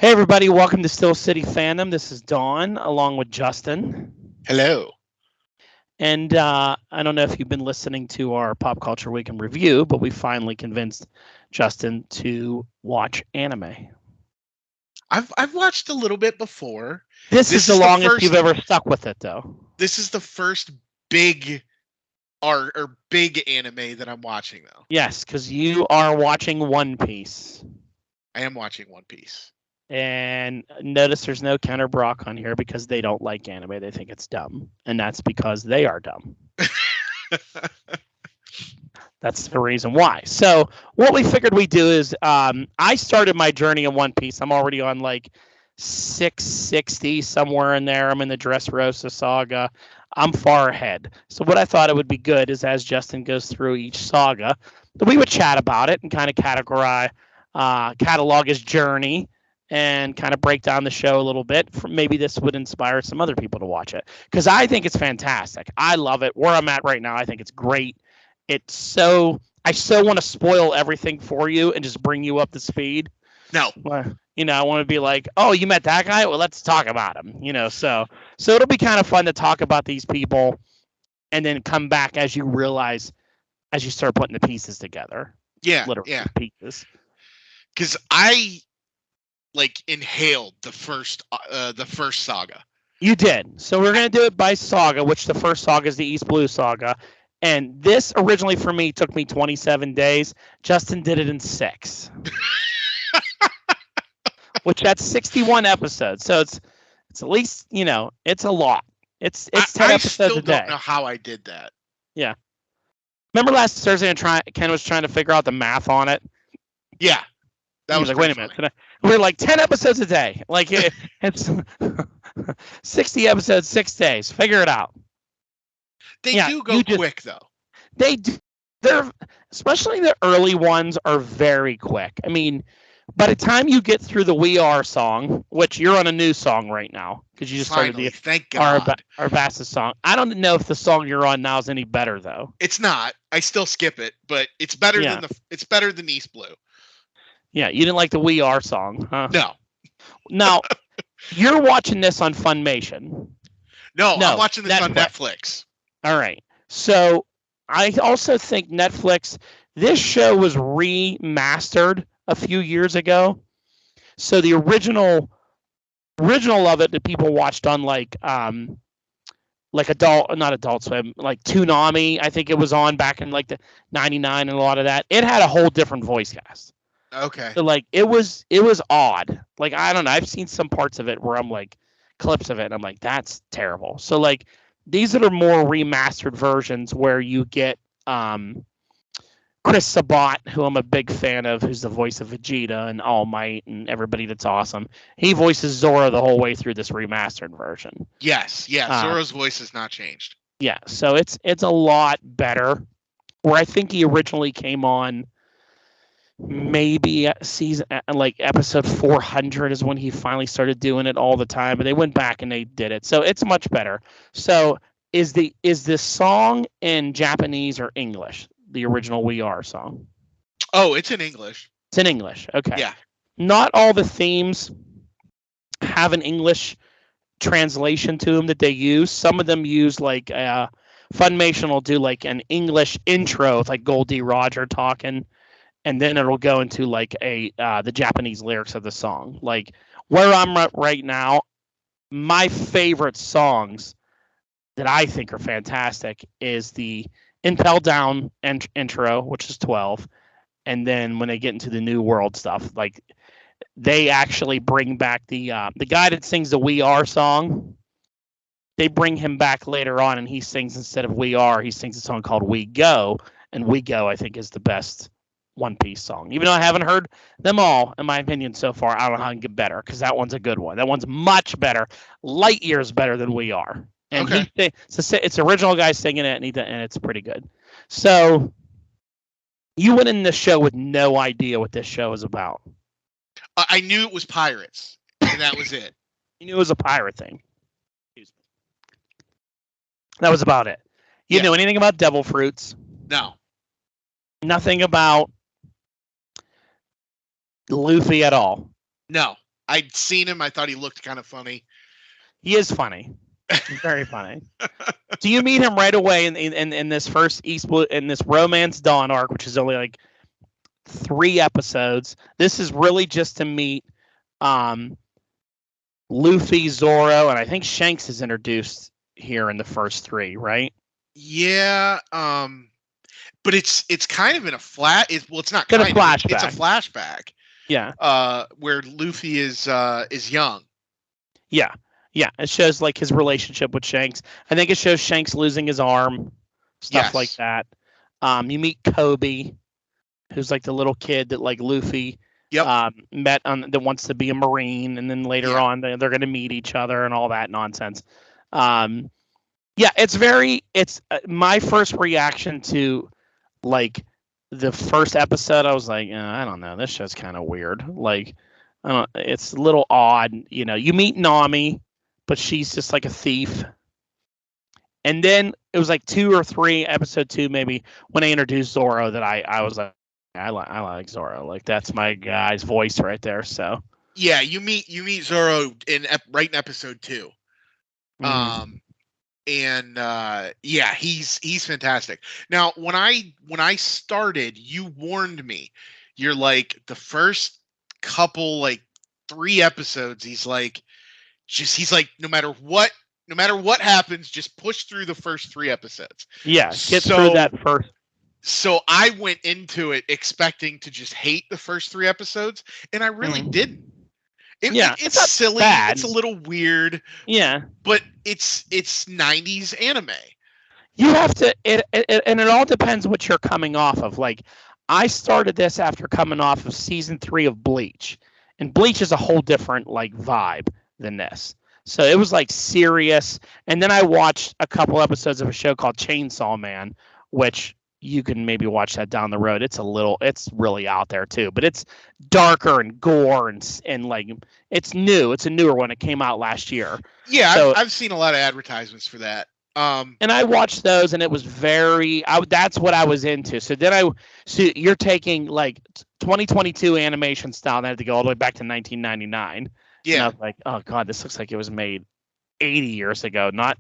Hey everybody, welcome to Steel City Fandom. This is Dawn along with Justin. Hello. And I don't know if you've been listening to our Pop Culture Week in Review, but we finally convinced Justin to watch anime. I've watched a little bit before. This is the is the longest you've first ever stuck with it, though. this is the first big art or big anime that I'm watching though. Yes, because you are watching One Piece. I am watching One Piece. And notice there's no Counter Brock on here because they don't like anime. They think it's dumb. And that's because they are dumb. That's the reason why. So what we figured we'd do is I started my journey in One Piece. I'm already on like 660, somewhere in there. I'm in the Dressrosa Saga. I'm far ahead. So what I thought it would be good is as Justin goes through each saga, that we would chat about it and kind of catalog his journey and kind of break down the show a little bit. Maybe this would inspire some other people to watch it because I think it's fantastic. I love it. Where I'm at right now, I think it's great. I so want to spoil everything for you and just bring you up to speed. No. I want to be like, oh, you met that guy? Well, let's talk about him. So it'll be kind of fun to talk about these people and then come back as you realize, as you start putting the pieces together. Yeah. Literally Yeah. pieces. Because I inhaled the first saga. You did. So we're going to do it by saga, which the first saga is the East Blue Saga. And this originally for me took me 27 days. Justin did it in 6. Which that's 61 episodes. So it's at least, it's a lot. It's 10 episodes a day. I still don't know how I did that. Yeah. Remember last Thursday Ken was trying to figure out the math on it? Yeah. That was like, wait a minute. We're like 10 episodes a day. Like it's 60 episodes, 6 days. Figure it out. They do go quick though. They do. They're especially the early ones are very quick. I mean, by the time you get through the We Are song, which you're on a new song right now because you just started thank God. Our Bassist song. I don't know if the song you're on now is any better though. It's not. I still skip it, but it's better than East Blue. Yeah, you didn't like the We Are song, huh? No. Now, you're watching this on Funimation. No, I'm watching this on Netflix. All right. So I also think Netflix, this show was remastered a few years ago. So the original of it that people watched on like not Adult Swim, like Toonami, I think it was on back in like the 99 and a lot of that. It had a whole different voice cast. Okay. So like it was odd. Like I don't know. I've seen some parts of it where I'm like clips of it and I'm like, that's terrible. So like these are more remastered versions where you get Chris Sabat, who I'm a big fan of, who's the voice of Vegeta and All Might and everybody that's awesome. He voices Zora the whole way through this remastered version. Yes, yeah. Zora's voice has not changed. Yeah, so it's a lot better. Where I think he originally came on maybe season like episode 400 is when he finally started doing it all the time, but they went back and they did it. So it's much better. So is the song in Japanese or English? The original We Are song. Oh, it's in English. It's in English. Okay. Yeah. Not all the themes have an English translation to them that they use. Some of them use like Funimation will do like an English intro with like Goldie Roger talking, and then it'll go into like the Japanese lyrics of the song. Like where I'm at right now, my favorite songs that I think are fantastic is the Impel Down intro, which is 12, and then when they get into the New World stuff, like they actually bring back the guy that sings the We Are song. They bring him back later on, and he sings instead of We Are, he sings a song called We Go, and We Go I think is the best One Piece song. Even though I haven't heard them all, in my opinion, so far, I don't know how I can get better because that one's a good one. That one's much better, light years better than We Are. And okay. It's original guy singing it, and it's pretty good. So you went in this show with no idea what this show is about. I knew it was pirates, and that was it. You knew it was a pirate thing. Excuse me. That was about it. You knew anything about devil fruits? No. Nothing about Luffy at all? No. I'd seen him. I thought he looked kind of funny. He is funny. Very funny. Do you meet him right away in this first Eastwood in this Romance Dawn arc, which is only like 3 episodes? This is really just to meet um, Luffy, Zoro, and I think Shanks is introduced here in the first 3, right? Yeah. But it's kind of in a flat. Well, it's not Got a kind of. It's a flashback. flashback. Yeah. Where Luffy is young. Yeah. Yeah. It shows like his relationship with Shanks. I think it shows Shanks losing his arm, stuff like Yes. that. You meet Kobe, who's like the little kid that like Luffy Yep. met on that wants to be a Marine, and then later Yeah. on they're going to meet each other and all that nonsense. Yeah, it's my first reaction to like the first episode. I was like, I don't know, this show's kind of weird. Like, I don't, it's a little odd. You know, you meet Nami, but she's just like a thief. And then it was like 2 or 3, episode 2 maybe, when they introduced Zoro, that I was like, I like Zoro. Like that's my guy's voice right there. So yeah, you meet Zoro right in episode 2. And yeah, he's fantastic. Now, when I started, you warned me. You're like the first couple like 3 episodes, he's like no matter what happens, just push through the first 3 episodes. Yeah, get through that first. So I went into it expecting to just hate the first 3 episodes, and I really didn't. It's silly. Bad. It's a little weird. Yeah, but it's 90s anime. You have to, and it all depends what you're coming off of. Like, I started this after coming off of season 3 of Bleach, and Bleach is a whole different like vibe than this. So it was like serious, and then I watched a couple episodes of a show called Chainsaw Man, which you can maybe watch that down the road. It's really out there too, but it's darker and gore and like it's new. It's a newer one. It came out last year. Yeah, so, I've seen a lot of advertisements for that. And I watched those, and it was that's what I was into. So you're taking like 2022 animation style, and I had to go all the way back to 1999. Yeah. And I was like, oh god, this looks like it was made 80 years ago, not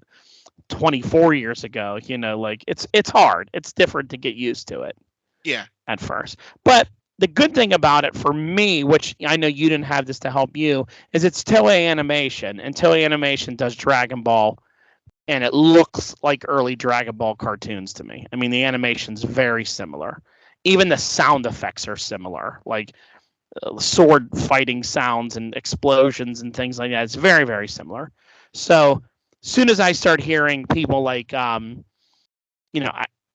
24 years ago. You know, like it's hard. It's different to get used to it. Yeah. At first, but the good thing about it for me, which I know you didn't have this to help you, is it's Toei Animation, and Toei Animation does Dragon Ball. And it looks like early Dragon Ball cartoons to me. I mean, the animation's very similar. Even the sound effects are similar, like sword fighting sounds and explosions and things like that. It's very, very similar. So as soon as I start hearing people like, I'm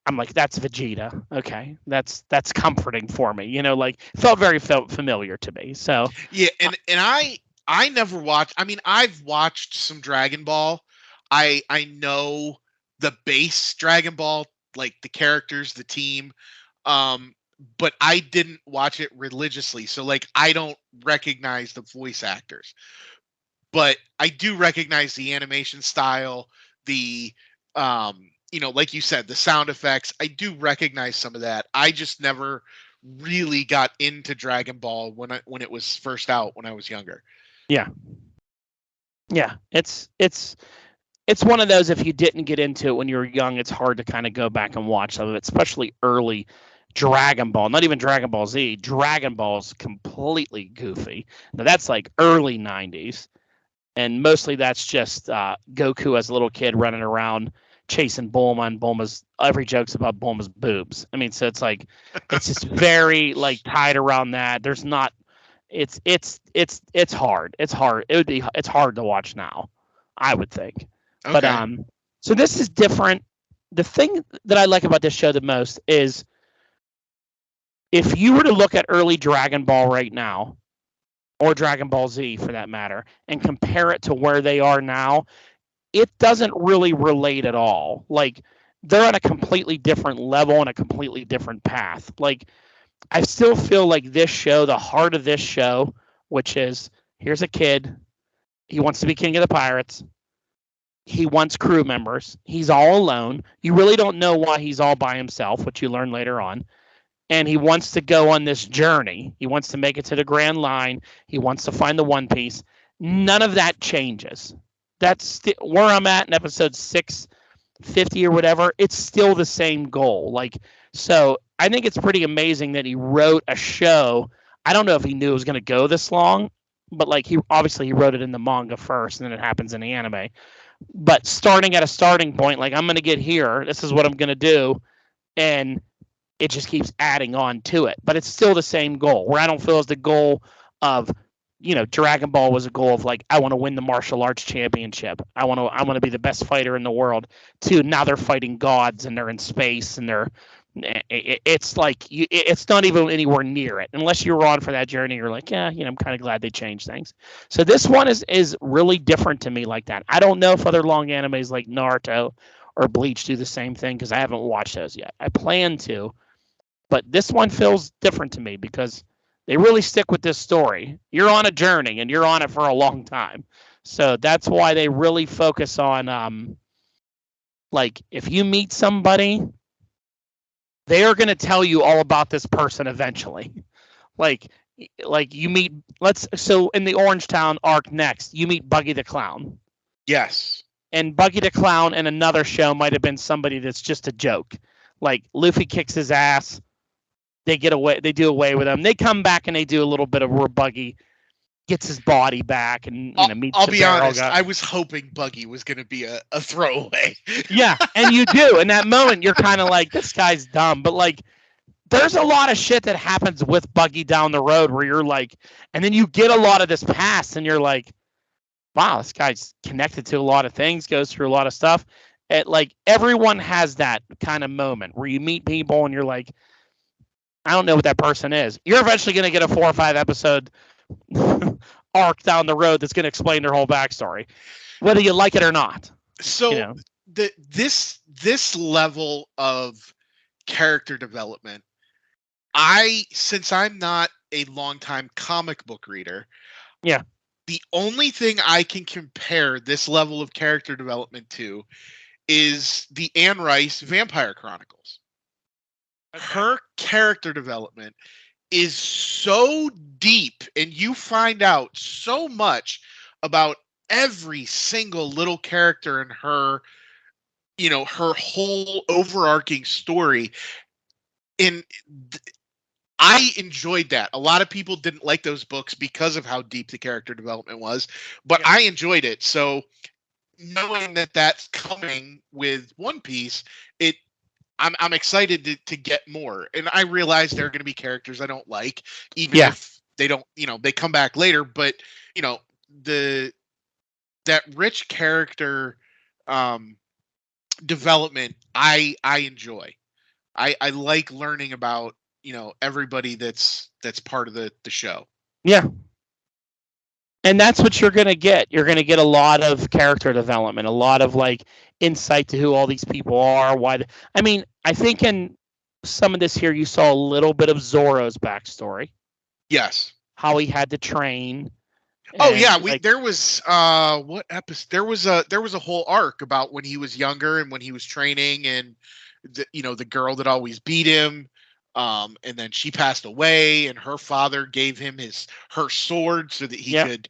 like, that's Vegeta. Okay, that's comforting for me. You know, like felt very familiar to me. So yeah, and I never watched. I mean, I've watched some Dragon Ball. I know the base Dragon Ball, like the characters, the team, but I didn't watch it religiously. So like I don't recognize the voice actors. But I do recognize the animation style, the like you said, the sound effects. I do recognize some of that. I just never really got into Dragon Ball when it was first out when I was younger. Yeah. Yeah, it's one of those, if you didn't get into it when you were young, it's hard to kind of go back and watch some of it, especially early Dragon Ball. Not even Dragon Ball Z. Dragon Ball's completely goofy. Now, that's like early 90s. And mostly that's just Goku as a little kid running around chasing Bulma, and every joke's about Bulma's boobs. I mean, so it's like, it's just very like tied around that. There's not, it's hard. It's hard. It's hard to watch now, I would think. Okay. But so this is different. The thing that I like about this show the most is if you were to look at early Dragon Ball right now, or Dragon Ball Z for that matter, and compare it to where they are now, it doesn't really relate at all. Like they're on a completely different level and a completely different path. Like I still feel like this show, the heart of this show, which is here's a kid, he wants to be king of the pirates. He wants crew members. He's all alone. You really don't know why he's all by himself, which you learn later on. and he wants to go on this journey. He wants to make it to the Grand Line. He wants to find the One Piece. None of that changes. That's where I'm at in episode 650 or whatever. It's still the same goal. Like, so I think it's pretty amazing that he wrote a show. I don't know if he knew it was going to go this long, but like he wrote it in the manga first, and then it happens in the anime. But starting at a starting point, like I'm going to get here. This is what I'm going to do, and it just keeps adding on to it. But it's still the same goal. Where I don't feel is the goal of, Dragon Ball was a goal of like I want to win the martial arts championship. I want to be the best fighter in the world. To now they're fighting gods and they're in space and it's like it's not even anywhere near it unless you're on for that journey. You're like, yeah, I'm kind of glad they changed things. So this one is really different to me like that. I don't know if other long animes like Naruto or Bleach do the same thing because I haven't watched those yet. I plan to, but this one feels different to me because they really stick with this story. You're on a journey and you're on it for a long time. So that's why they really focus on like if you meet somebody, they are going to tell you all about this person eventually. Like you meet so in the Orange Town arc next, you meet Buggy the Clown. Yes. And Buggy the Clown in another show might have been somebody that's just a joke. Like Luffy kicks his ass, they do away with him. They come back and they do a little bit of where Buggy gets his body back and meets I'll the be honest, guy. I was hoping Buggy was going to be a throwaway. Yeah, and you do. In that moment, you're kind of like, this guy's dumb. But like, there's a lot of shit that happens with Buggy down the road where you're like, and then you get a lot of this past and you're like, wow, this guy's connected to a lot of things, goes through a lot of stuff. Like everyone has that kind of moment where you meet people and you're like, I don't know what that person is. You're eventually going to get a 4 or 5 episode arc down the road that's going to explain their whole backstory, whether you like it or not. So this level of character development, since I'm not a longtime comic book reader, yeah, the only thing I can compare this level of character development to is the Anne Rice Vampire Chronicles. Okay. Her character development is so deep, and you find out so much about every single little character in her, her whole overarching story. And I enjoyed that. A lot of people didn't like those books because of how deep the character development was, but I enjoyed it. So knowing that that's coming with One Piece, I'm excited to get more. And I realize there are going to be characters I don't like, even if they don't, they come back later. But that rich character development, I enjoy. I like learning about everybody that's part of the show. Yeah. And that's what you're going to get. You're going to get a lot of character development, a lot of like insight to who all these people are. I think in some of this here, you saw a little bit of Zoro's backstory. Yes. How he had to train. Oh yeah, there was what episode? There was a whole arc about when he was younger and when he was training, and the girl that always beat him. And then she passed away, and her father gave him her sword so that he could,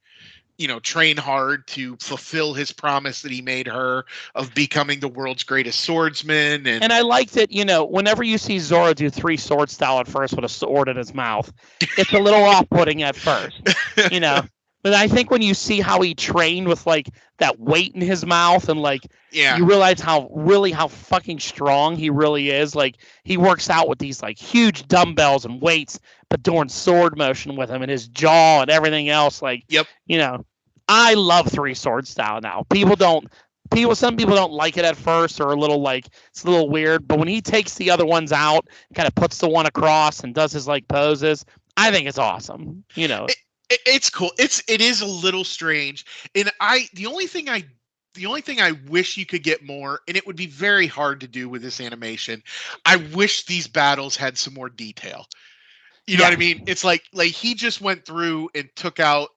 train hard to fulfill his promise that he made her of becoming the world's greatest swordsman. And I liked it, whenever you see Zoro do 3 sword style at first with a sword in his mouth, it's a little off-putting at first, But I think when you see how he trained with like that weight in his mouth and like you realize how fucking strong he really is. Like he works out with these like huge dumbbells and weights, but doing sword motion with him and his jaw and everything else. Like, I love 3 sword style now. Some people don't like it at first or it's a little weird, but when he takes the other ones out, kind of puts the one across and does his like poses, I think it's awesome. It's cool. It is a little strange, and the only thing I wish you could get more, and it would be very hard to do with this animation. I wish these battles had some more detail. You know what I mean? It's like he just went through and took out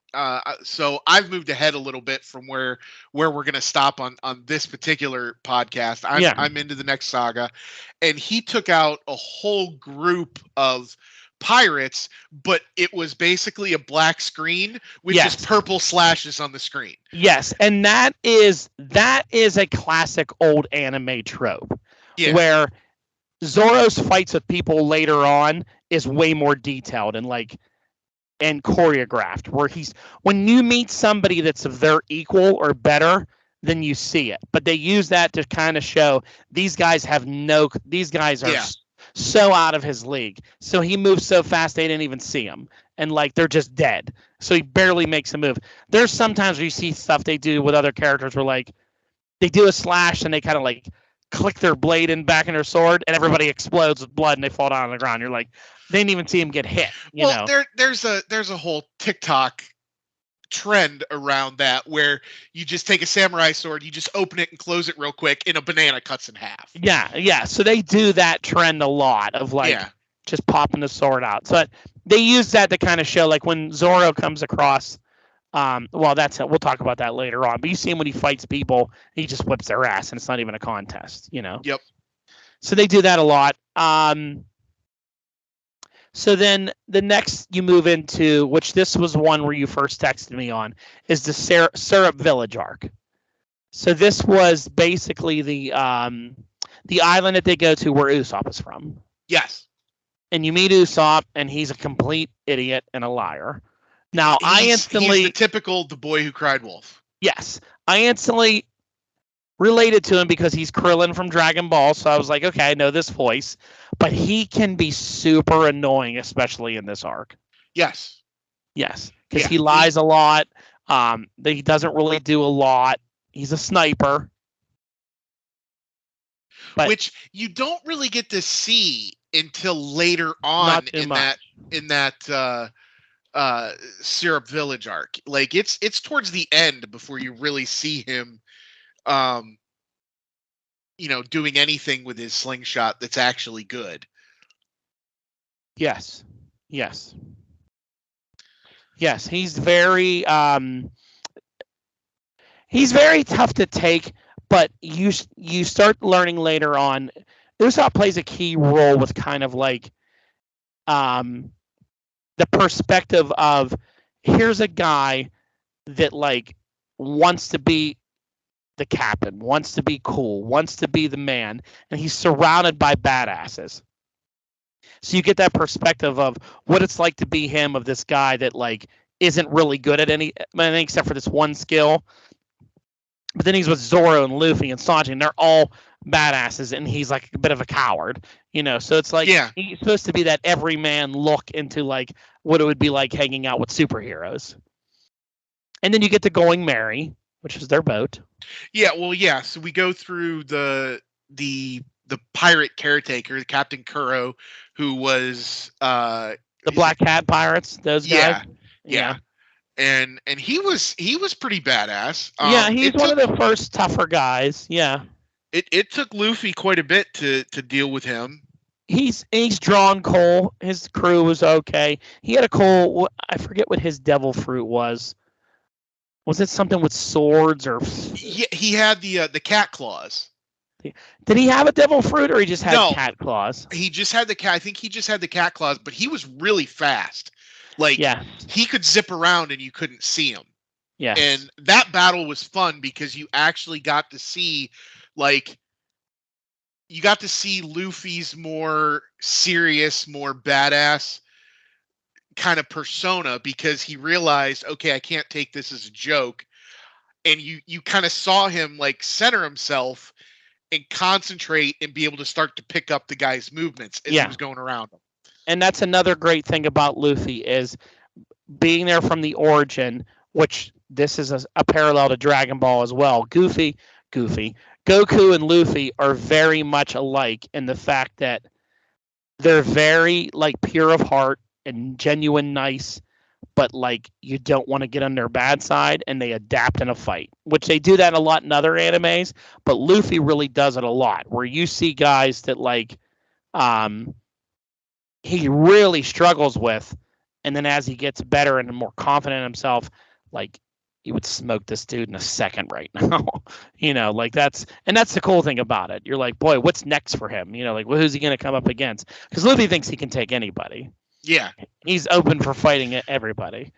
so I've moved ahead a little bit from where we're gonna stop on this particular podcast. I'm Yeah. I'm into the next saga, and he took out a whole group of pirates, but it was basically a black screen with just Yes. purple slashes on the screen. Yes, and that is a classic old anime trope Yeah, where Zoro's fights with people later on is way more detailed and choreographed. Where when you meet somebody that's of their equal or better, then you see it. But they use that to kind of show these guys are yeah. so out of his league. So he moves so fast they didn't even see him, and they're just dead. So he barely makes a move. There's sometimes where you see stuff they do with other characters where they do a slash and they kind of click their blade back in their sword and everybody explodes with blood and they fall down on the ground. You're like, they didn't even see him get hit. Well, there's a whole TikTok trend around that where you just take a samurai sword, you just open it and close it real quick, and a banana cuts in half. Yeah. So they do that trend a lot of Yeah. just popping the sword out. So they use that to kind of show when Zoro comes across. Well, that's it. We'll talk about that later on. But you see him when he fights people, he just whips their ass, and it's not even a contest. Yep. So they do that a lot. So then the next you move into, which this was one where you first texted me on, is the Syrup Village arc. So this was basically the island that they go to where Usopp is from. Yes. And you meet Usopp, and he's a complete idiot and a liar. Now, he's the typical the boy who cried wolf. Yes. I instantly related to him because he's Krillin from Dragon Ball, so I was like, okay, I know this voice. But he can be super annoying, especially in this arc. Yes. Yes, because he lies a lot. He doesn't really do a lot. He's a sniper. Which you don't really get to see until later on in that Syrup Village arc. It's towards the end before you really see him doing anything with his slingshot that's actually good. Yes. He's very tough to take, but you start learning later on. Usopp plays a key role with kind of the perspective of, here's a guy that wants to be the captain, wants to be cool, wants to be the man, and he's surrounded by badasses. So you get that perspective of what it's like to be him, of this guy that isn't really good at anything except for this one skill. But then he's with Zoro and Luffy and Sanji, and they're all badasses, and he's a bit of a coward, So it's he's supposed to be that everyman look into what it would be like hanging out with superheroes. And then you get to Going Merry, which is their boat. Yeah, well, yeah. So we go through the pirate caretaker, Captain Kuro, who was the Black Cat pirates. Those guys. Yeah. And he was pretty badass. He's one of the first tougher guys. Yeah. It took Luffy quite a bit to deal with him. He's drawn coal. His crew was okay. He had a coal. I forget what his devil fruit was. Was it something with swords or? He had the cat claws. Did he have a devil fruit, or he just had cat claws? He just had the cat. I think he just had the cat claws, but he was really fast. He could zip around and you couldn't see him. Yeah. And that battle was fun because you actually got to see Luffy's more serious, more badass kind of persona, because he realized, okay, I can't take this as a joke. And you kind of saw him center himself and concentrate and be able to start to pick up the guy's movements as he was going around him. And that's another great thing about Luffy, is being there from the origin, which this is a parallel to Dragon Ball as well. Goku and Luffy are very much alike in the fact that they're very pure of heart and genuine nice, but you don't want to get on their bad side, and they adapt in a fight, which they do that a lot in other animes, but Luffy really does it a lot, where you see guys that he really struggles with, And then as he gets better and more confident in himself, like you would smoke this dude in a second right now. Like that's the cool thing about it. You're like, boy, what's next for him? Like, well, who's he going to come up against? Because Luffy thinks he can take anybody. Yeah. He's open for fighting everybody.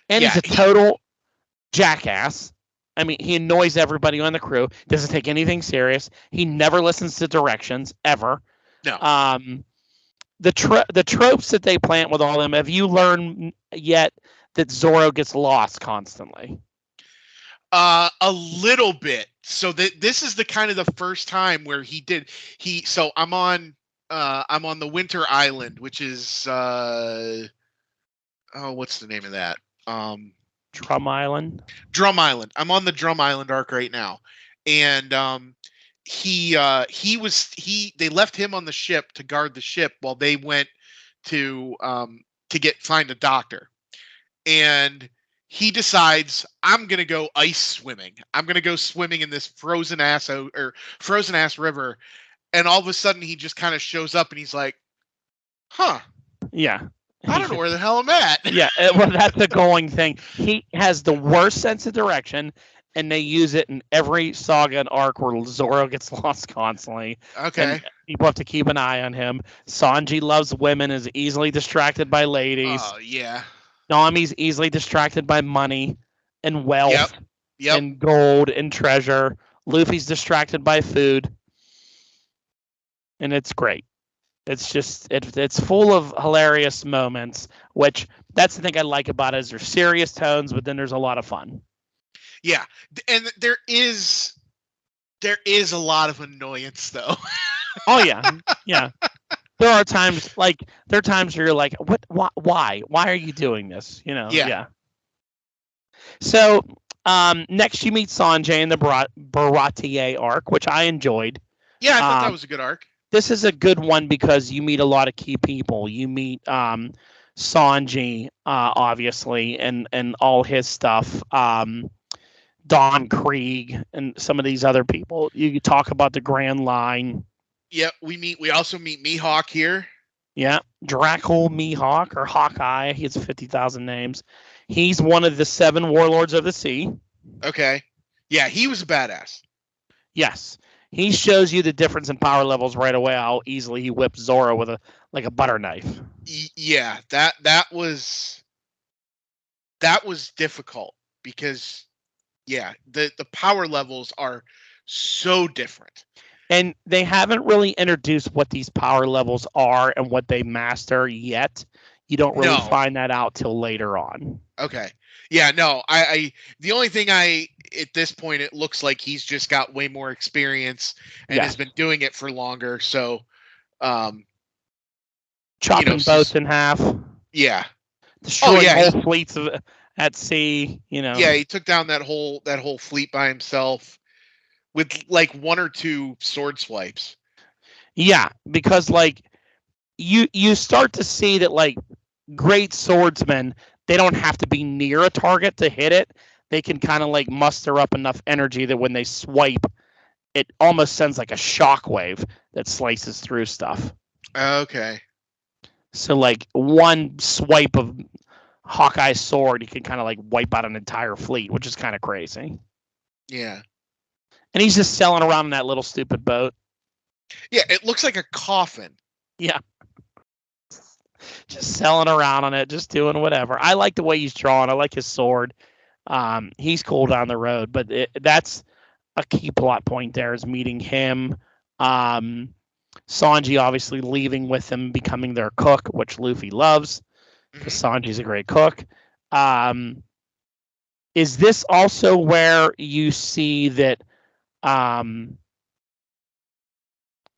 And Yeah, he's a total jackass. I mean, he annoys everybody on the crew. Doesn't take anything serious. He never listens to directions ever. No. The tropes that they plant with all of them. Have you learned yet that Zoro gets lost constantly? A little bit. So this is the kind of the first time where so I'm on the Winter Island, which is what's the name of that? Drum Island. Drum Island. I'm on the Drum Island arc right now. And they left him on the ship to guard the ship while they went to find a doctor. And he decides, I'm gonna go ice swimming. I'm gonna go swimming in this frozen ass river. And all of a sudden he just kind of shows up and he's like, huh. Yeah. I don't know where the hell I'm at. Yeah, well, that's the going thing. He has the worst sense of direction, and they use it in every saga and arc where Zoro gets lost constantly. Okay. And people have to keep an eye on him. Sanji loves women, is easily distracted by ladies. Oh, yeah. Nami's easily distracted by money and wealth Yep. and gold and treasure. Luffy's distracted by food. And it's great. It's just it's full of hilarious moments, which that's the thing I like about it is there's serious tones, but then there's a lot of fun. Yeah, and there is a lot of annoyance though. Oh yeah. There are times where you're like, what? Why are you doing this? Yeah. So next you meet Sanjay in the Baratier arc, which I enjoyed. Yeah, I thought that was a good arc. This is a good one because you meet a lot of key people. You meet Sanji, obviously, and all his stuff. Don Krieg and some of these other people. You talk about the Grand Line. Yeah, we also meet Mihawk here. Yeah, Dracul Mihawk or Hawkeye. He has 50,000 names. He's one of the 7 warlords of the sea. Okay. Yeah, he was a badass. Yes. He shows you the difference in power levels right away. How easily he whips Zoro with a butter knife. Yeah, that was difficult because the power levels are so different. And they haven't really introduced what these power levels are and what they master yet. You don't really find that out till later on. Okay. Yeah, no, I the only thing at this point, it looks like he's just got way more experience and has been doing it for longer. So, chopping boats in half. Yeah. Destroying whole fleets at sea. Yeah, he took down that whole fleet by himself with like 1 or 2 sword swipes. Yeah, because you start to see that great swordsmen, they don't have to be near a target to hit it. They can kind of muster up enough energy that when they swipe, it almost sends like a shockwave that slices through stuff. Okay. So one swipe of Hawkeye's sword, you can kind of wipe out an entire fleet, which is kind of crazy. Yeah. And he's just sailing around in that little stupid boat. Yeah, it looks like a coffin. Yeah. Just sailing around on it, just doing whatever. I like the way he's drawn. I like his sword. He's cool down the road, but that's a key plot point there is meeting him. Sanji obviously leaving with him, becoming their cook, which Luffy loves because Sanji's a great cook. Is this also where you see that? I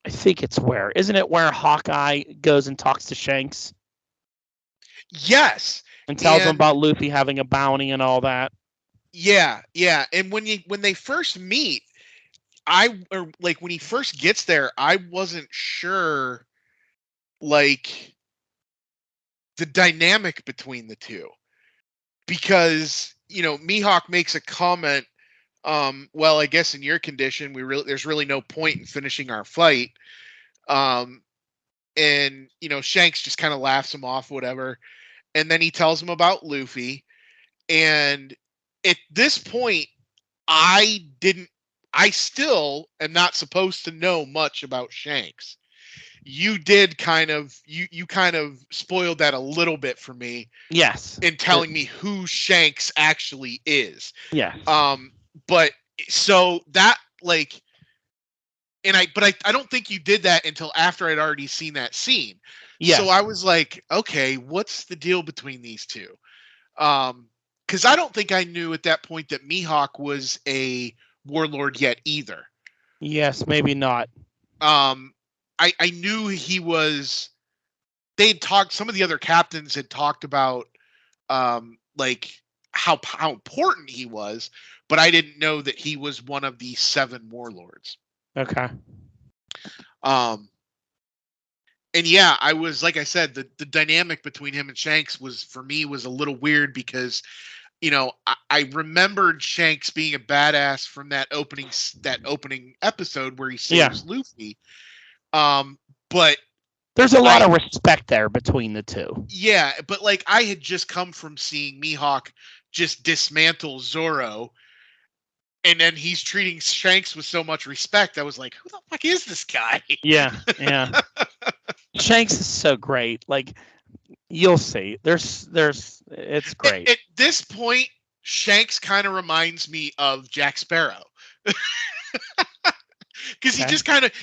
think it's isn't it where Hawkeye goes and talks to Shanks? Yes. And tells him about Luffy having a bounty and all that. Yeah. And when they first meet, when he first gets there, I wasn't sure the dynamic between the two. Because, Mihawk makes a comment, well, I guess in your condition, there's really no point in finishing our fight. And Shanks just kind of laughs him off, whatever. and then he tells him about Luffy. And at this point, I didn't. I still am not supposed to know much about Shanks. You did kind of you kind of spoiled that a little bit for me Yes. in telling me who Shanks actually is. Yes. But so that like, and I don't think you did that until after I'd already seen that scene. So Yes. I was like, okay, what's the deal between these two? Because I don't think I knew at that point that Mihawk was a warlord yet either. Yes, maybe not. I knew he was. They'd talked. Some of the other captains had talked about like how important he was, but I didn't know that he was one of the 7 warlords. Okay. And yeah, I was, like I said, the dynamic between him and Shanks was, for me, was a little weird because, I remembered Shanks being a badass from that opening episode where he saves Luffy. But there's a lot of respect there between the two. Yeah, but like I had just come from seeing Mihawk just dismantle Zoro, and then he's treating Shanks with so much respect. I was like, who the fuck is this guy? Yeah. Shanks is so great. Like, you'll see. It's great. At this point, Shanks kind of reminds me of Jack Sparrow. Because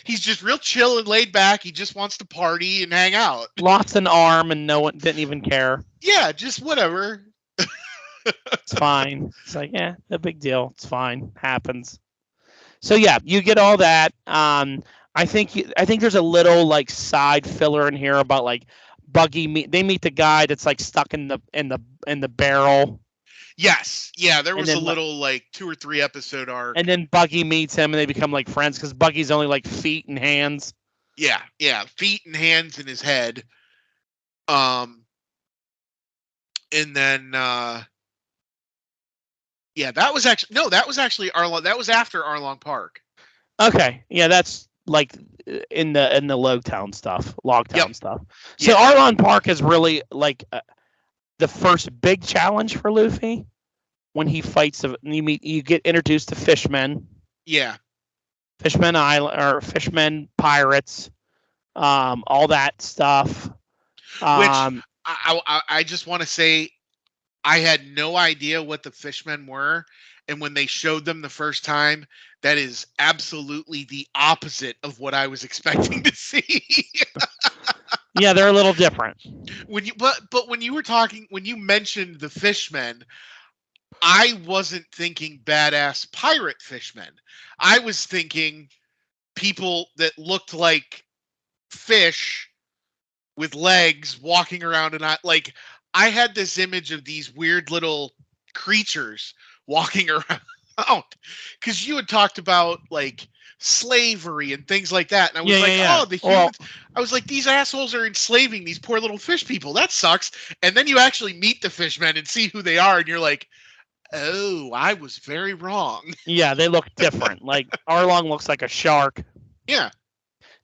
he's just real chill and laid back. He just wants to party and hang out. Lost an arm and no one didn't even care. Yeah, just whatever. It's fine. It's like, no big deal. It's fine. Happens. So yeah, you get all that. I think there's a little like side filler in here about like Buggy they meet the guy that's like stuck in the barrel. Yes. Yeah, there was a little like 2 or 3 episode arc. And then Buggy meets him and they become like friends because Buggy's only like feet and hands. Yeah, feet and hands in his head. And then that was actually Arlong. That was after Arlong Park. Okay. Yeah, that's like in the Logtown stuff, Logtown stuff. So Yeah. Arlong Park is really like the first big challenge for Luffy when he fights. You get introduced to fishmen. Yeah. Fishmen Island or fishmen pirates, all that stuff. Which I just want to say, I had no idea what the fishmen were, and when they showed them the first time, that is absolutely the opposite of what I was expecting to see. Yeah, they're a little different. But when you mentioned the fishmen, I wasn't thinking badass pirate fishmen. I was thinking people that looked like fish with legs walking around, and I had this image of these weird little creatures walking around because you had talked about like slavery and things like that, and I was oh, the humans. I was like, these assholes are enslaving these poor little fish people. That sucks. And then you actually meet the fishmen and see who they are, and you're like, oh, I was very wrong. Yeah, they look different. Like Arlong looks like a shark. Yeah.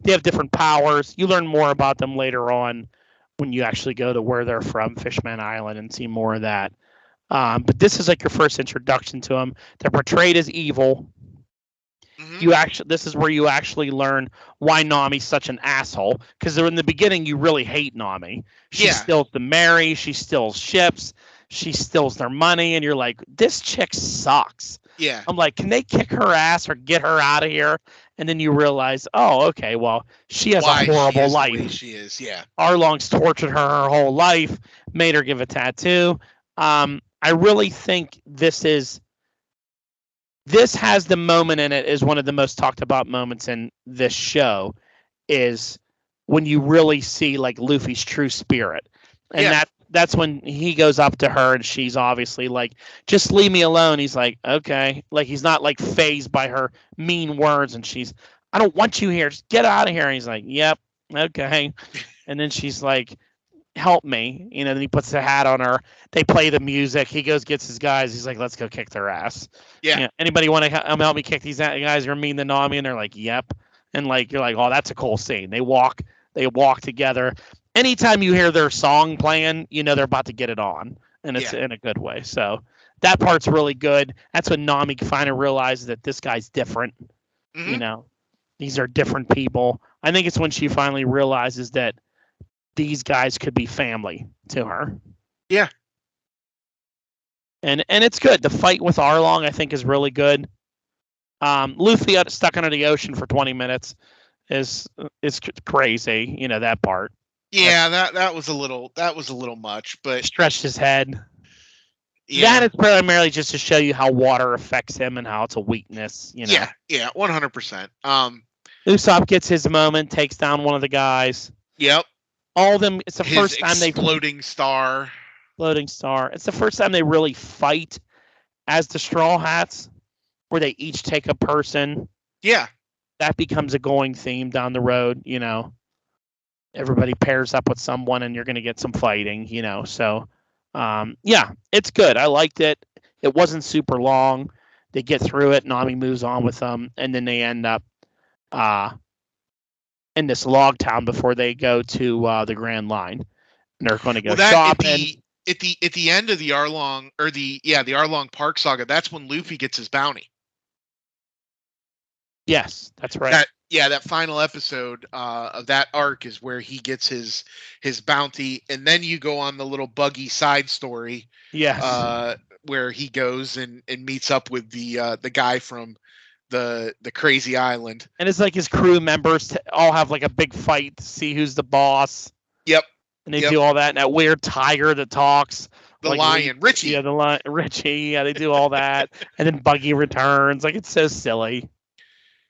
They have different powers. You learn more about them later on when you actually go to where they're from, Fishman Island, and see more of that. But this is like your first introduction to them. They're portrayed as evil. Mm-hmm. This is where you actually learn why Nami's such an asshole. Because in the beginning, you really hate Nami. She steals the Mary. She steals ships. She steals their money. And you're like, this chick sucks. Yeah. I'm like, can they kick her ass or get her out of here? And then you realize, oh, okay, well, she has a horrible life. The way she is, yeah. Arlong's tortured her whole life, made her give a tattoo. I really think this has the moment in it, is one of the most talked about moments in this show, is when you really see like Luffy's true spirit. And that's when he goes up to her and she's obviously like, just leave me alone. He's like, okay. Like, he's not like fazed by her mean words, and she's, I don't want you here. Just get out of here. And he's like, yep. Okay. And then she's like, help me. Then he puts the hat on her. They play the music. He goes, gets his guys. He's like, let's go kick their ass. Yeah. Anybody want to help me kick these guys who are mean to Nami? And they're like, yep. And like, you're like, oh, that's a cool scene. They walk They walk together. Anytime you hear their song playing, you know they're about to get it on, and it's Yeah. in a good way. So that part's really good. That's when Nami finally realizes that this guy's different. You Hmm. know, these are different people. I think it's when she finally realizes that these guys could be family to her. Yeah. And it's good. The fight with Arlong, I think, is really good. Luffy stuck under the ocean for 20 minutes is crazy. You know that part. Yeah, that was a little much, but Stretched his head. That yeah. is primarily just to show you how water affects him and how it's a weakness. Yeah, yeah, 100%. Usopp gets his moment, takes down one of the guys. Yep. All of them. It's the His first time they exploding star. floating star. It's the first time they really fight as the Straw Hats, where they each take a person. Yeah. That becomes a going theme down the road. Everybody pairs up with someone, and you're going to get some fighting. So yeah, it's good. I liked it. It wasn't super long. They get through it. Nami moves on with them, and then they end up in this log town before they go to the Grand Line. And they're going to go Well, that shopping. at the end of the Arlong or the Arlong Park saga, that's when Luffy gets his bounty. Yes, that's right. That final episode of that arc is where he gets his bounty, and then you go on the little buggy side story. Yes. Where he goes and meets up with the guy from the crazy island. And it's like his crew members all have like a big fight to see who's the boss. Yep. And they do all that. And that weird tiger that talks. The like lion, Richie. Yeah, the lion, Richie. Yeah, they do all that. And then Buggy returns. Like, it's so silly.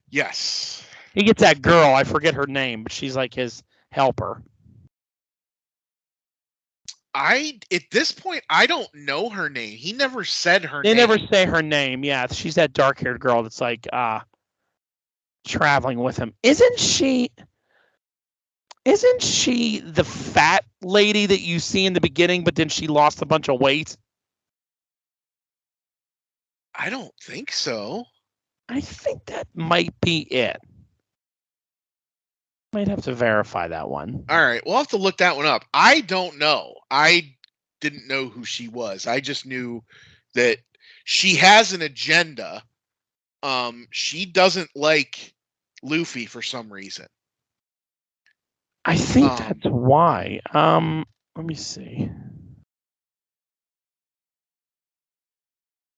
Yes. He gets that girl. I forget her name, but she's like his helper. At this point, I don't know her name. He never said her They name. never say her name. Yeah, she's that dark-haired girl that's like traveling with him. Isn't she the fat lady that you see in the beginning, but then she lost a bunch of weight? I don't think so. I think that might be it. Might have to verify that one. All right, we'll have to look that one up. I don't know. I didn't know who she was. I just knew that she has an agenda. She doesn't like Luffy for some reason. I think that's why. Let me see.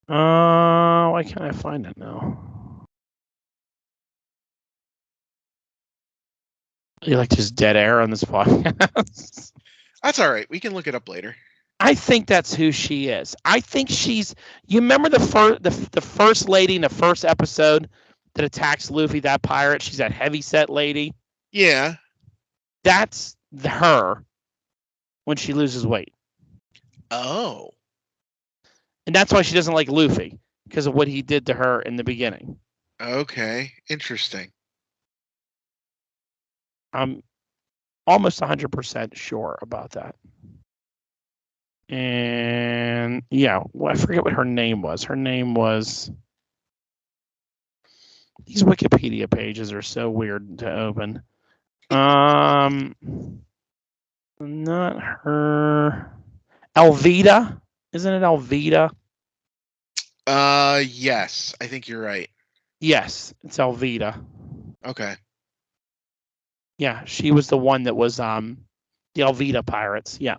Why can't I find it now? You like just dead air on this podcast? That's all right. We can look it up later. I think that's who she is. I think she's. You remember the first lady in the first episode that attacks Luffy, that pirate? She's that heavyset lady. Yeah. That's her when she loses weight. Oh. And that's why she doesn't like Luffy, because of what he did to her in the beginning. Okay. Interesting. I'm almost 100% sure about that. And yeah, well, I forget what her name was. Her name was. These Wikipedia pages are so weird to open. Not her. Elvita, isn't it Elvita? Yes, I think you're right. Yes, it's Elvita. Okay. Yeah, she was the one that was the Elvita pirates. Yeah.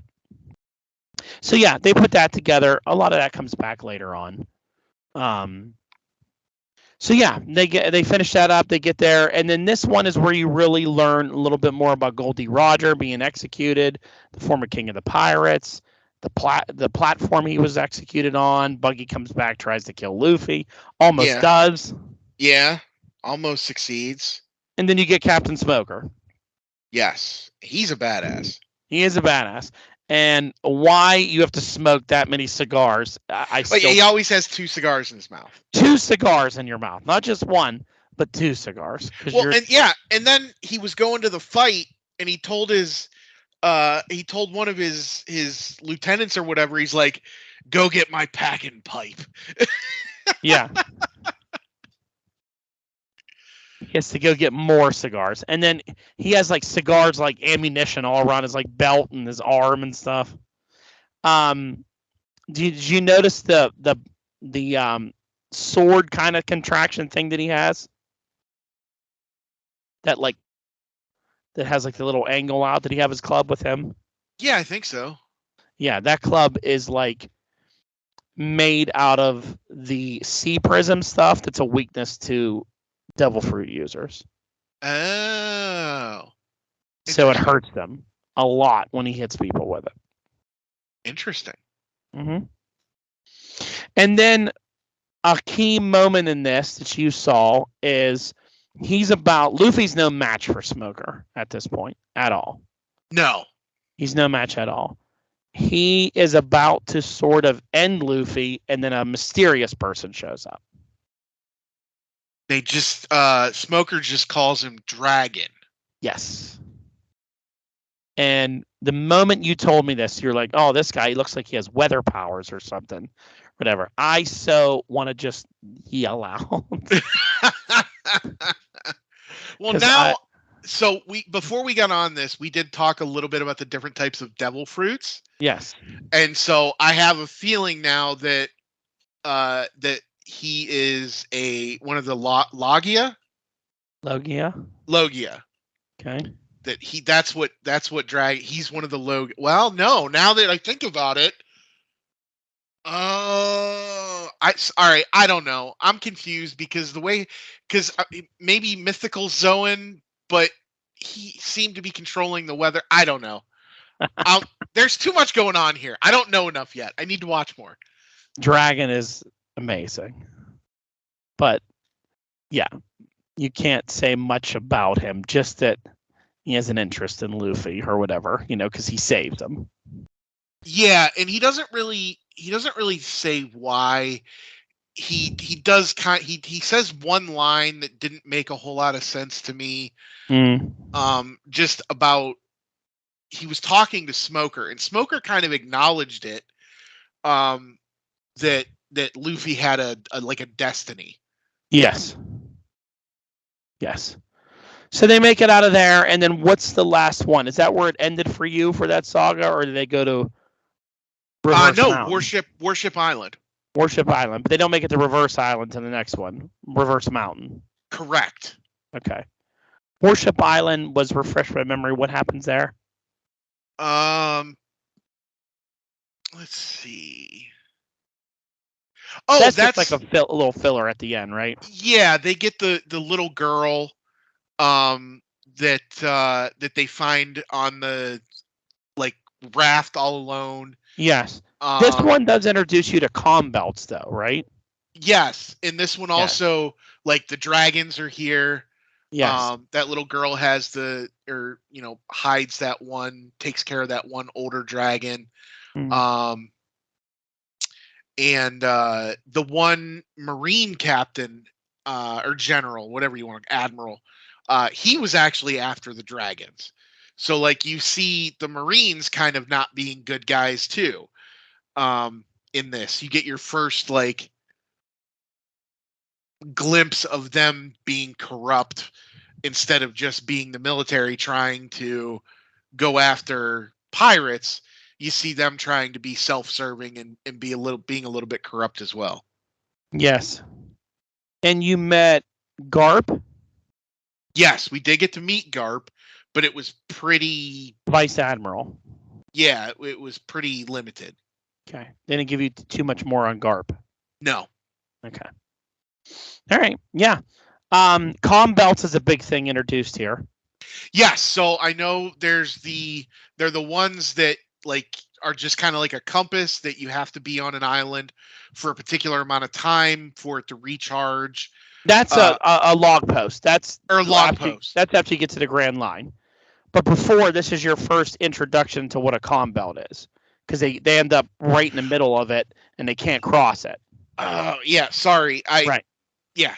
So yeah, they put that together. A lot of that comes back later on. So yeah, they finish that up. They get there, and then this one is where you really learn a little bit more about Goldie Roger being executed, the former king of the pirates, the platform he was executed on. Buggy comes back, tries to kill Luffy, almost does. Yeah, almost succeeds. And then you get Captain Smoker. Yes, he's a badass. He is a badass. And why you have to smoke that many cigars? He always has 2 cigars in his mouth. 2 cigars in your mouth, not just one, but 2 cigars. Well, and then he was going to the fight, and he told one of his lieutenants or whatever. He's like, "Go get my packing pipe." Yeah. He has to go get more cigars, and then he has like cigars like ammunition all around his like belt and his arm and stuff. Um, did you notice the sword kind of contraction thing that he has? That like that has like the little angle out. Did he have his club with him? Yeah, I think so. Yeah, that club is like made out of the sea prism stuff. That's a weakness to devil fruit users. Oh, So it hurts them a lot when he hits people with it. Interesting. Mm-hmm. And then a key moment in this that you saw is Luffy's no match for Smoker at this point at all. No. He's no match at all. He is about to sort of end Luffy, and then a mysterious person shows up. They just Smoker just calls him Dragon. Yes. And the moment you told me this, you're like, oh, this guy, he looks like he has weather powers or something. Whatever. I so want to just yell out. Well, now, so before we got on this, we did talk a little bit about the different types of devil fruits. Yes. And so I have a feeling now that that he is one of the Logia. Logia. Okay. That's what he's one of the Well, no, now that I think about it, all right, I don't know. I'm confused because maybe mythical Zoan, but he seemed to be controlling the weather. I don't know. There's too much going on here. I don't know enough yet. I need to watch more. Dragon is amazing. But yeah, you can't say much about him, just that he has an interest in Luffy or whatever, because he saved him. Yeah, and he doesn't really say why. He does he says one line that didn't make a whole lot of sense to me. Just about he was talking to Smoker, and Smoker kind of acknowledged it. That Luffy had a destiny. Yes. Yes. So they make it out of there, and then what's the last one? Is that where it ended for you for that saga, or did they go to Reverse Mountain? Worship Island. Worship Island, but they don't make it to Reverse Island to the next one, Reverse Mountain. Correct. Okay. Worship Island was, refresh my memory, what happens there? Let's see. Oh, that's just like a little filler at the end, right? Yeah, they get the little girl that they find on the raft all alone. Yes. This one does introduce you to comm belts though, right? Yes. And this one also, the dragons are here. Yes. That little girl has hides that one, takes care of that one older dragon. And the one Marine captain, or general, whatever you want, admiral, he was actually after the dragons. So you see the Marines kind of not being good guys too. In this, you get your first glimpse of them being corrupt instead of just being the military trying to go after pirates. You see them trying to be self-serving and being a little bit corrupt as well. Yes. And you met Garp? Yes, we did get to meet Garp, but it was pretty... Vice Admiral. Yeah, it was pretty limited. Okay. They didn't give you too much more on Garp? No. Okay. All right. Yeah. Comm belts is a big thing introduced here. Yes. So I know they're the ones that are just kind of like a compass that you have to be on an island for a particular amount of time for it to recharge. That's a log post. That's after you get to the Grand Line. But before, this is your first introduction to what a comm belt is, because they end up right in the middle of it and they can't cross it. Yeah. Sorry. Right. Yeah.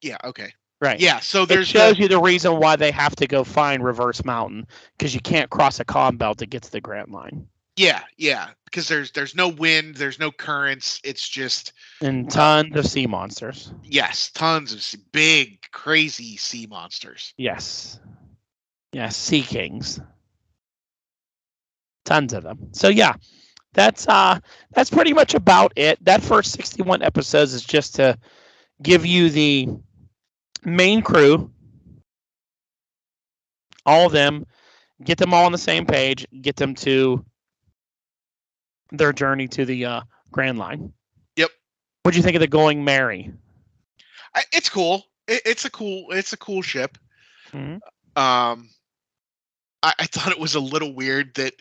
Yeah. Okay. Right. Yeah. So it shows you the reason why they have to go find Reverse Mountain, because you can't cross a comm belt to get to the Grand Line. Yeah, because there's no wind, there's no currents. It's just And uh, tons of sea monsters. yes, tons of big, crazy sea monsters. Yes. Yes, sea kings. Tons of them. So yeah, that's pretty much about it. That first 61 episodes is just to give you the main crew, all of them, get them all on the same page, get them to their journey to the Grand Line. Yep. What do you think of the Going Merry? It's cool. It's a cool ship. Mm-hmm. I thought it was a little weird that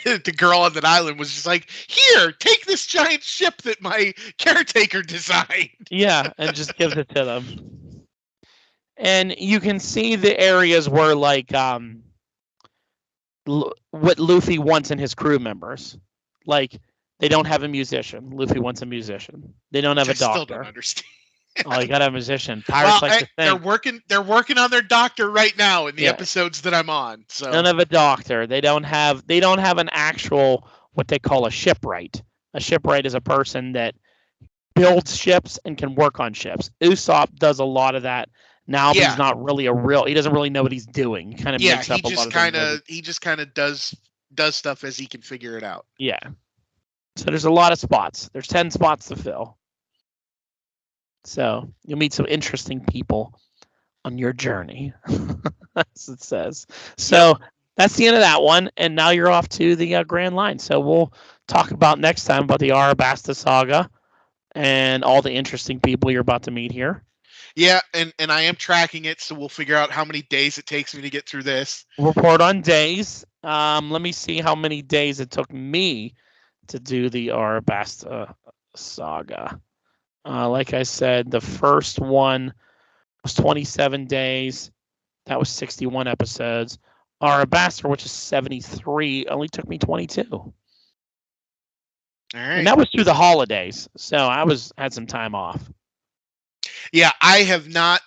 the girl on that island was just like, "Here, take this giant ship that my caretaker designed." Yeah, and just gives it to them. And you can see the areas where like what Luffy wants in his crew members. Like they don't have a musician. Luffy wants a musician. They don't have a Which I still doctor. don't understand. Oh, you gotta have a musician. Pirates like to sing. They're working on their doctor right now in the Yeah. episodes that I'm on. So None of a doctor. They don't have an actual what they call a shipwright. A shipwright is a person that builds ships and can work on ships. Usopp does a lot of that now, but he's not really he doesn't really know what he's doing. He kind of makes up a lot of things. He just kind of does stuff as he can figure it out. Yeah. So there's a lot of spots. There's 10 spots to fill. So you'll meet some interesting people on your journey, as it says. So that's the end of that one. And now you're off to the Grand Line. So we'll talk about next time about the Arabasta Saga and all the interesting people you're about to meet here. Yeah, and I am tracking it, so we'll figure out how many days it takes me to get through this. Report on days. Let me see how many days it took me to do the Arabasta Saga. Like I said, the first one was 27 days. That was 61 episodes. Arabasta, which is 73, only took me 22. All right. And that was through the holidays, so I had some time off. Yeah, I've not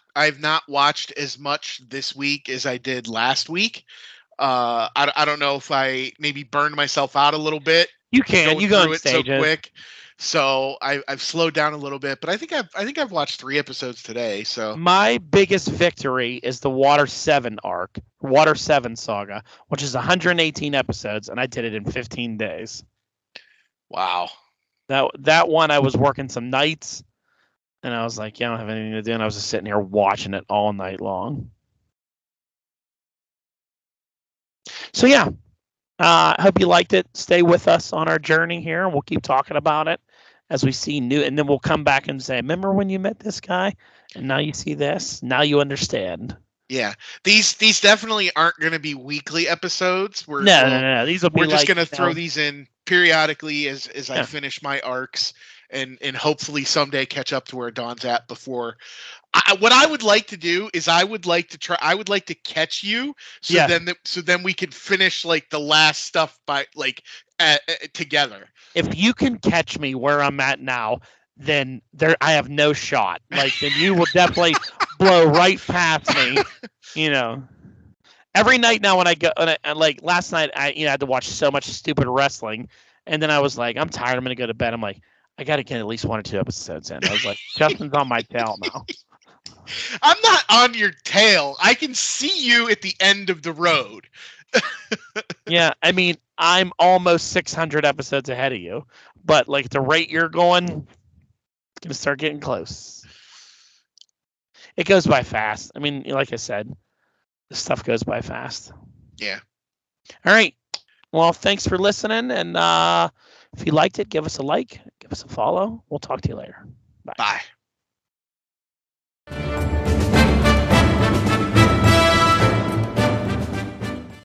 watched as much this week as I did last week. I don't know if I maybe burned myself out a little bit. You can. You go in stages. So quick. So I've slowed down a little bit, but I think I've watched 3 episodes today. So my biggest victory is the Water 7 arc, Water 7 Saga, which is 118 episodes, and I did it in 15 days. Wow. That one I was working some nights, and I was like, yeah, I don't have anything to do, and I was just sitting here watching it all night long. So yeah. I hope you liked it. Stay with us on our journey here, and we'll keep talking about it as we see new. And then we'll come back and say, "Remember when you met this guy, and now you see this. Now you understand." Yeah, these definitely aren't going to be weekly episodes. No. These will be. We're just going to throw these in periodically as I finish my arcs, and hopefully someday catch up to where Dawn's at before. What I would like to do is I would like to catch you so then we can finish like the last stuff by like together. If you can catch me where I'm at now, then I have no shot. Like then you will definitely blow right past me. You know, every night now when I go, like last night I had to watch so much stupid wrestling, and then I was like, I'm tired. I'm gonna go to bed. I'm like, I got to get at least 1 or 2 episodes in. I was like, Justin's on my tail now. I'm not on your tail. I can see you at the end of the road. Yeah, I mean, I'm almost 600 episodes ahead of you, but like the rate you're going, it's gonna start getting close. It goes by fast. I mean, like I said, this stuff goes by fast. Yeah. All right. Well, thanks for listening, and if you liked it, give us a like, give us a follow. We'll talk to you later. Bye. Bye.